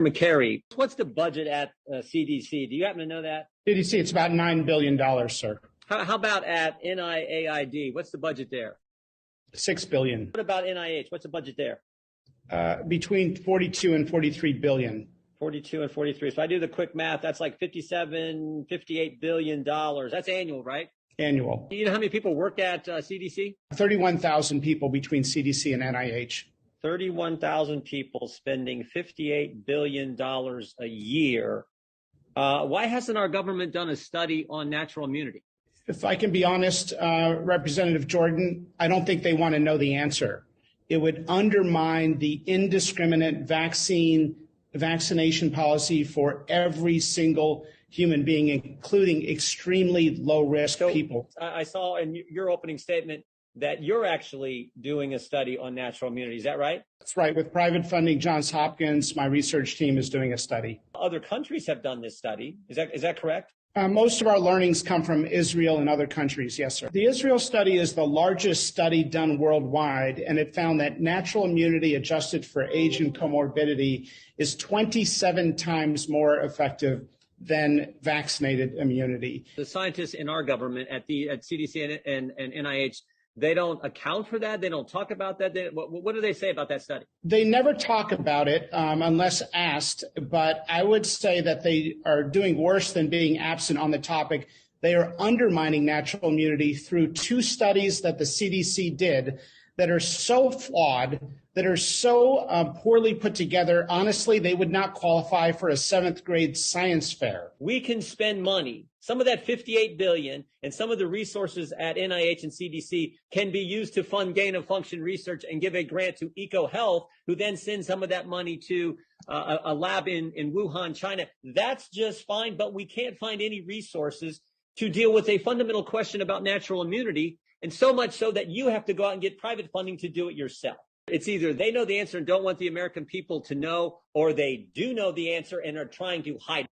McCary, what's the budget at CDC? Do you happen to know that? CDC, it's about $9 billion, sir. How about at NIAID? What's the budget there? $6 billion. What about NIH? What's the budget there? Between 42 and 43 billion. 42 and 43. So I do the quick math. That's like $58 billion. That's annual, right? Annual. You know how many people work at CDC? 31,000 people between CDC and NIH. 31,000 people spending $58 billion a year. Why hasn't our government done a study on natural immunity? If I can be honest, Representative Jordan, I don't think they want to know the answer. It would undermine the indiscriminate vaccination policy for every single human being, including extremely low-risk people. I saw in your opening statement that you're actually doing a study on natural immunity. Is that right? That's right. With private funding, Johns Hopkins, my research team is doing a study. Other countries have done this study. Is that correct? Most of our learnings come from Israel and other countries. Yes, sir. The Israel study is the largest study done worldwide, and it found that natural immunity adjusted for age and comorbidity is 27 times more effective than vaccinated immunity. The scientists in our government at CDC and NIH, they don't account for that. They don't talk about that. What do they say about that study? They never talk about it unless asked, but I would say that they are doing worse than being absent on the topic. They are undermining natural immunity through two studies that the CDC did that are so flawed, that are so poorly put together. Honestly, they would not qualify for a 7th grade science fair. We can spend money. Some of that $58 billion and some of the resources at NIH and CDC can be used to fund gain-of-function research and give a grant to EcoHealth, who then sends some of that money to a lab in Wuhan, China. That's just fine, but we can't find any resources to deal with a fundamental question about natural immunity, and so much so that you have to go out and get private funding to do it yourself. It's either they know the answer and don't want the American people to know, or they do know the answer and are trying to hide it.